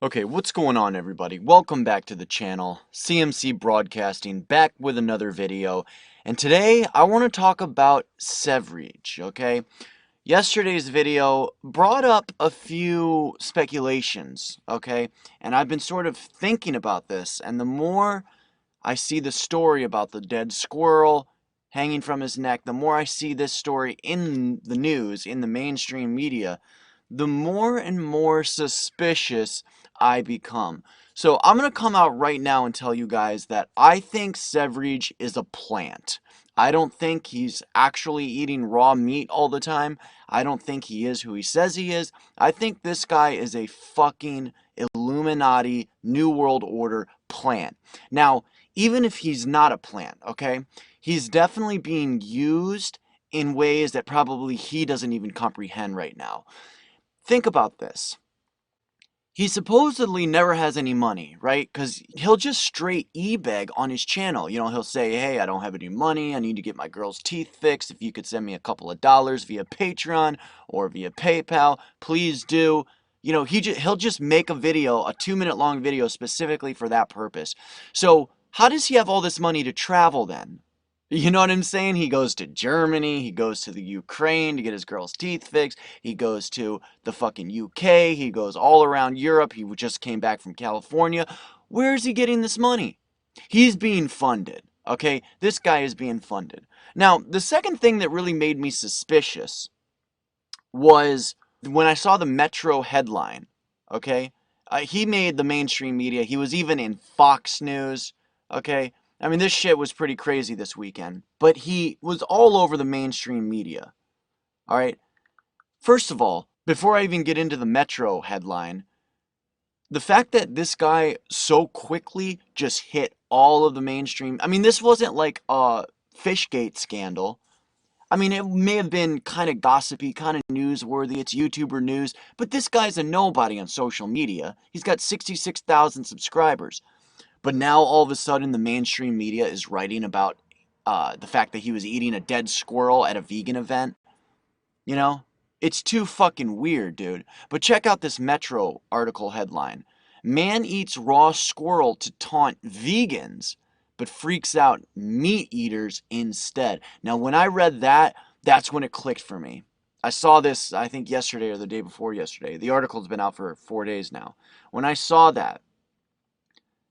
Okay, what's going on, everybody? Welcome back to the channel. CMC Broadcasting, back with another video. And today, I want to talk about Sv3rige, okay? Yesterday's video brought up a few speculations, okay? And I've been sort of thinking about this, and the more I see the story about the dead squirrel hanging from his neck, the more I see this story in the news, in the mainstream media, the more and more suspicious I become. So I'm going to come out right now and tell you guys that I think Sv3rige is a plant. I don't think he's actually eating raw meat all the time. I don't think he is who he says he is. I think this guy is a fucking Illuminati New World Order plant. Now, even if he's not a plant, okay, he's definitely being used in ways that probably he doesn't even comprehend right now. Think about this. He supposedly never has any money, right? Because he'll just straight e-beg on his channel. You know, he'll say, hey, I don't have any money. I need to get my girl's teeth fixed. If you could send me a couple of dollars via Patreon or via PayPal, please do. You know, he'll just make a video, a 2-minute long video specifically for that purpose. So how does he have all this money to travel then? You know what I'm saying? He goes to Germany, he goes to the Ukraine to get his girl's teeth fixed, he goes to the fucking UK, he goes all around Europe, he just came back from California. Where is he getting this money? He's being funded, okay? This guy is being funded. Now, the second thing that really made me suspicious was when I saw the Metro headline, okay? He made the mainstream media, he was even in Fox News, okay? I mean, this shit was pretty crazy this weekend, but he was all over the mainstream media. All right. First of all, before I even get into the Metro headline, the fact that this guy so quickly just hit all of the mainstream, I mean, this wasn't like a Fishgate scandal. I mean, it may have been kind of gossipy, kind of newsworthy. It's YouTuber news, but this guy's a nobody on social media. He's got 66,000 subscribers. But now all of a sudden the mainstream media is writing about the fact that he was eating a dead squirrel at a vegan event. You know? It's too fucking weird, dude. But check out this Metro article headline. Man eats raw squirrel to taunt vegans, but freaks out meat eaters instead. Now, when I read that, that's when it clicked for me. I saw this, I think, yesterday or the day before yesterday. The article's been out for 4 days now. When I saw that,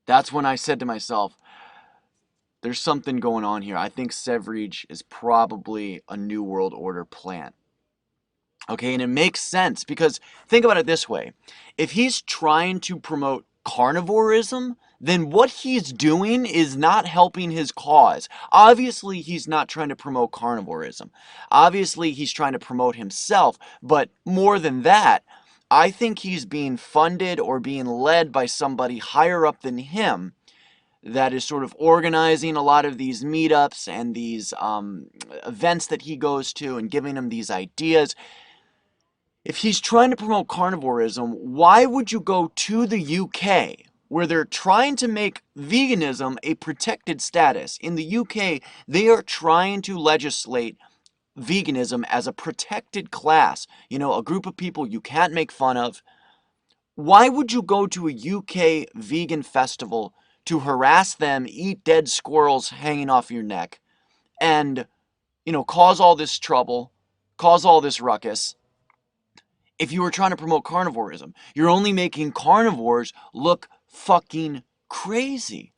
that's when I said to myself, there's something going on here. I think Sv3rige is probably a New World Order plant. Okay, and it makes sense because think about it this way. If he's trying to promote carnivorism, then what he's doing is not helping his cause. Obviously, he's not trying to promote carnivorism. Obviously, he's trying to promote himself. But more than that, I think he's being funded or being led by somebody higher up than him that is sort of organizing a lot of these meetups and these events that he goes to and giving him these ideas. If he's trying to promote carnivorism, why would you go to the UK where they're trying to make veganism a protected status? In the UK, they are trying to legislate veganism as a protected class, you know, a group of people you can't make fun of. Why would you go to a UK vegan festival to harass them, eat dead squirrels hanging off your neck, and, you know, cause all this trouble, cause all this ruckus? If you were trying to promote carnivorism, you're only making carnivores look fucking crazy.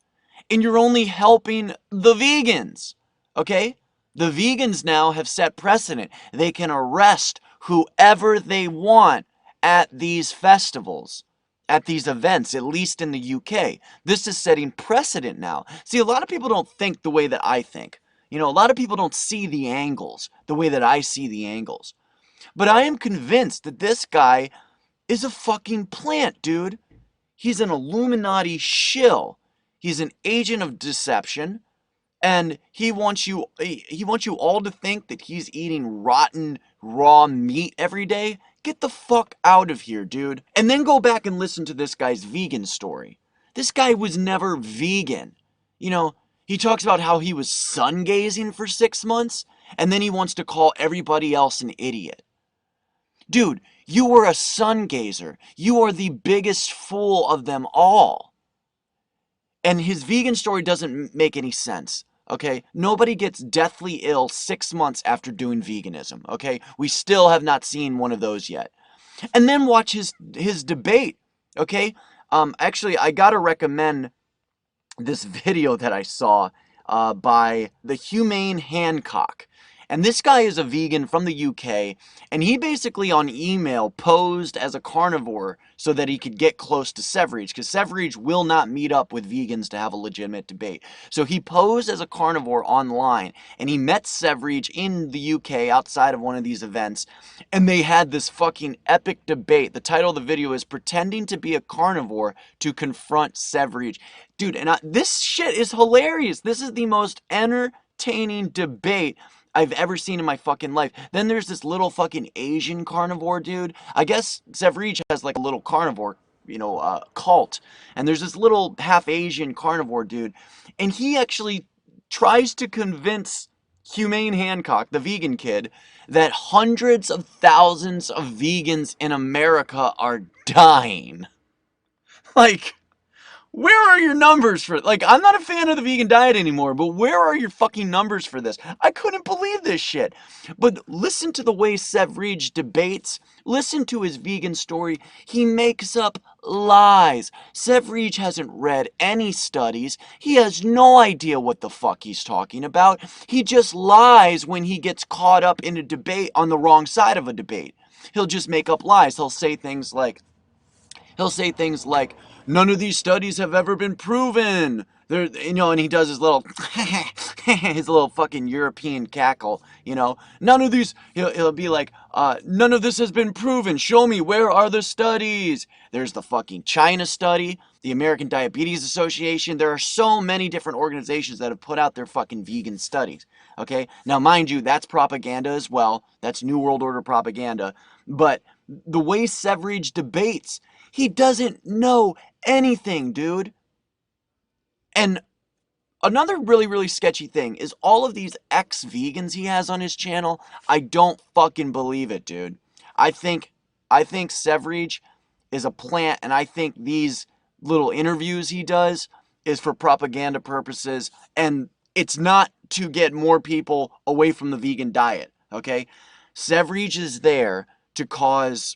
And you're only helping the vegans, okay? The vegans now have set precedent. They can arrest whoever they want at these festivals, at these events, at least in the UK. This is setting precedent now. See, a lot of people don't think the way that I think. You know, a lot of people don't see the angles the way that I see the angles. But I am convinced that this guy is a fucking plant, dude. He's an Illuminati shill. He's an agent of deception. And he wants you all to think that he's eating rotten raw meat every day. Get the fuck out of here, dude. And then go back and listen to this guy's vegan story. This guy was never vegan. You know, he talks about how he was sun gazing for 6 months, and then he wants to call everybody else an idiot. Dude, You are a sun gazer. You are the biggest fool of them all. And his vegan story doesn't make any sense. Okay, nobody gets deathly ill 6 months after doing veganism. Okay, we still have not seen one of those yet. And then watch his debate. Okay, actually, I gotta recommend this video that I saw by the Humane Hancock. And this guy is a vegan from the UK, and he basically on email posed as a carnivore so that he could get close to Sv3rige, because Sv3rige will not meet up with vegans to have a legitimate debate. So he posed as a carnivore online, and he met Sv3rige in the UK outside of one of these events, and they had this fucking epic debate. The title of the video is Pretending to be a Carnivore to Confront Sv3rige. Dude, and this shit is hilarious. This is the most entertaining debate I've ever seen in my fucking life. Then there's this little fucking Asian carnivore dude. I guess Sv3rige has like a little carnivore, cult. And there's this little half Asian carnivore dude. And he actually tries to convince Humane Hancock, the vegan kid, that hundreds of thousands of vegans in America are dying. Like, where are your numbers for, like, I'm not a fan of the vegan diet anymore, but where are your fucking numbers for this? I couldn't believe this shit. But listen to the way Sv3rige debates. Listen to his vegan story. He makes up lies. Sv3rige hasn't read any studies. He has no idea what the fuck he's talking about. He just lies when he gets caught up in a debate on the wrong side of a debate. He'll just make up lies. He'll say things like, none of these studies have ever been proven. And he does his little, his little fucking European cackle, None of these, he'll be like, none of this has been proven. Show me, where are the studies? There's the fucking China study, the American Diabetes Association. There are so many different organizations that have put out their fucking vegan studies, okay? Now, mind you, that's propaganda as well. That's New World Order propaganda. But the way Sv3rige debates, he doesn't know anything, dude. And another really, really sketchy thing is all of these ex-vegans he has on his channel. I don't fucking believe it, dude. I think Sv3rige is a plant, and I think these little interviews he does is for propaganda purposes, and it's not to get more people away from the vegan diet, okay? Sv3rige is there to cause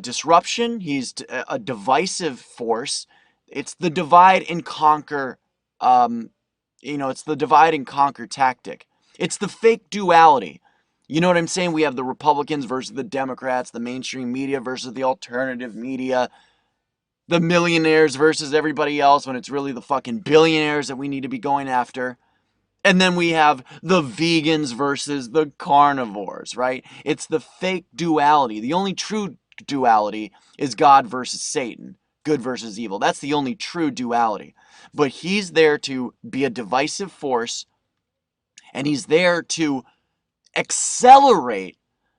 disruption. He's a divisive force. It's the divide and conquer, it's the divide and conquer tactic. It's the fake duality. You know what I'm saying? We have the Republicans versus the Democrats, the mainstream media versus the alternative media, the millionaires versus everybody else, when it's really the fucking billionaires that we need to be going after. And then we have the vegans versus the carnivores, right? It's the fake duality. The only true duality is God versus Satan, good versus evil. That's the only true duality. But he's there to be a divisive force, and he's there to accelerate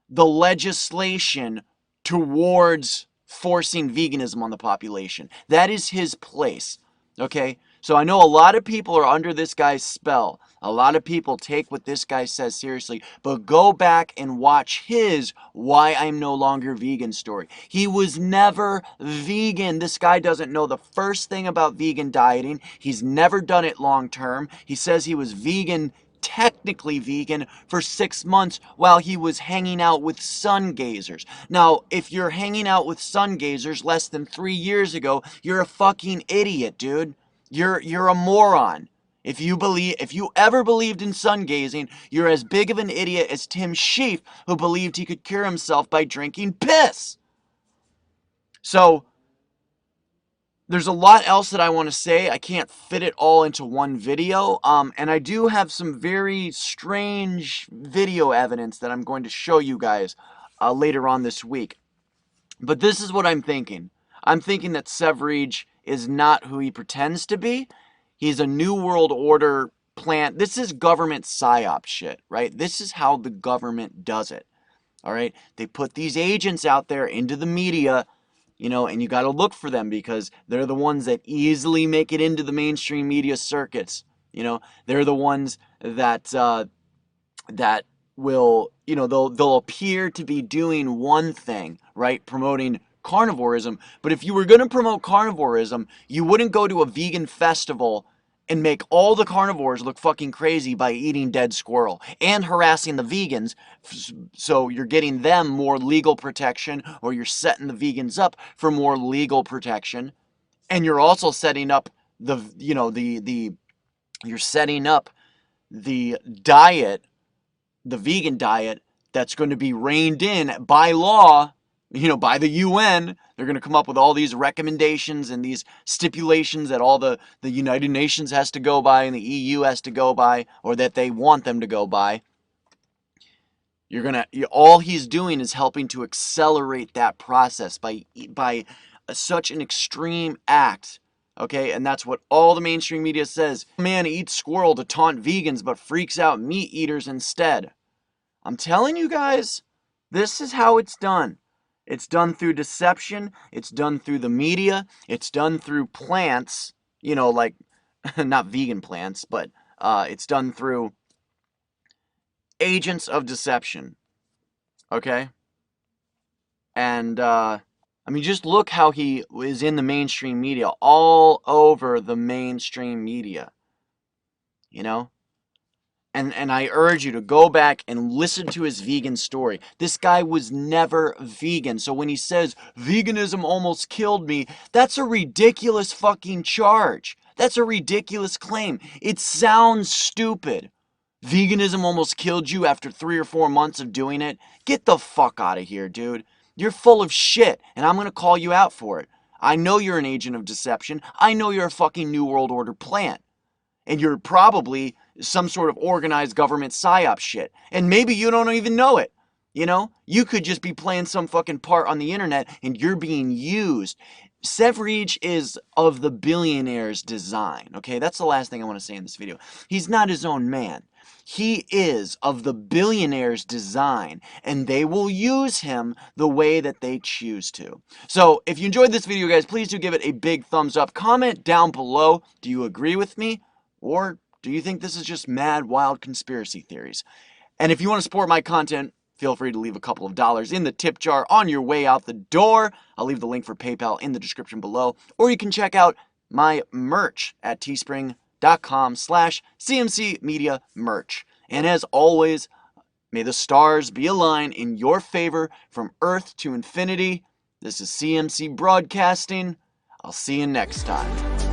the legislation towards forcing veganism on the population. That is his place, okay? So I know a lot of people are under this guy's spell. A lot of people take what this guy says seriously, but go back and watch his Why I'm No Longer Vegan story. He was never vegan. This guy doesn't know the first thing about vegan dieting. He's never done it long term. He says he was vegan, technically vegan, for 6 months while he was hanging out with sun gazers. Now, if you're hanging out with sun gazers less than 3 years ago, you're a fucking idiot, dude. You're a moron. If you ever believed in sun gazing, you're as big of an idiot as Tim Sheaf, who believed he could cure himself by drinking piss. So, there's a lot else that I want to say. I can't fit it all into one video. And I do have some very strange video evidence that I'm going to show you guys later on this week. But this is what I'm thinking. I'm thinking that Sv3rige is not who he pretends to be. He's a New World Order plant. This is government psyop shit, right? This is how the government does it, all right? They put these agents out there into the media, and you got to look for them because they're the ones that easily make it into the mainstream media circuits. They're the ones that will, you know, they'll appear to be doing one thing, right? Promoting carnivorism. But if you were going to promote carnivorism, you wouldn't go to a vegan festival and make all the carnivores look fucking crazy by eating dead squirrel and harassing the vegans. So you're getting them more legal protection, or you're setting the vegans up for more legal protection. And you're also setting up the, you know, you're setting up the diet, the vegan diet, that's going to be reined in by law, you know, by the UN. They're going to come up with all these recommendations and these stipulations that all the United Nations has to go by and the EU has to go by, or that they want them to go by. All he's doing is helping to accelerate that process by such an extreme act. Okay, and that's what all the mainstream media says. Man eats squirrel to taunt vegans but freaks out meat eaters instead. I'm telling you guys, this is how it's done. It's done through deception. It's done through the media. It's done through plants, you know, like, not vegan plants, but it's done through agents of deception. Okay? And, I mean, just look how he is in the mainstream media, all over the mainstream media. You know? And I urge you to go back and listen to his vegan story. This guy was never vegan. So when he says, veganism almost killed me, that's a ridiculous fucking charge. That's a ridiculous claim. It sounds stupid. Veganism almost killed you after 3 or 4 months of doing it? Get the fuck out of here, dude. You're full of shit, and I'm going to call you out for it. I know you're an agent of deception. I know you're a fucking New World Order plant. And you're probably some sort of organized government psyop shit. And maybe you don't even know it. You know? You could just be playing some fucking part on the internet and you're being used. Sv3rige is of the billionaire's design. Okay? That's the last thing I want to say in this video. He's not his own man. He is of the billionaire's design, and they will use him the way that they choose to. So, if you enjoyed this video, guys, please do give it a big thumbs up. Comment down below, do you agree with me? Or do you think this is just mad, wild conspiracy theories? And if you want to support my content, feel free to leave a couple of dollars in the tip jar on your way out the door. I'll leave the link for PayPal in the description below. Or you can check out my merch at teespring.com/CMC Media Merch. And as always, may the stars be aligned in your favor from Earth to infinity. This is CMC Broadcasting. I'll see you next time.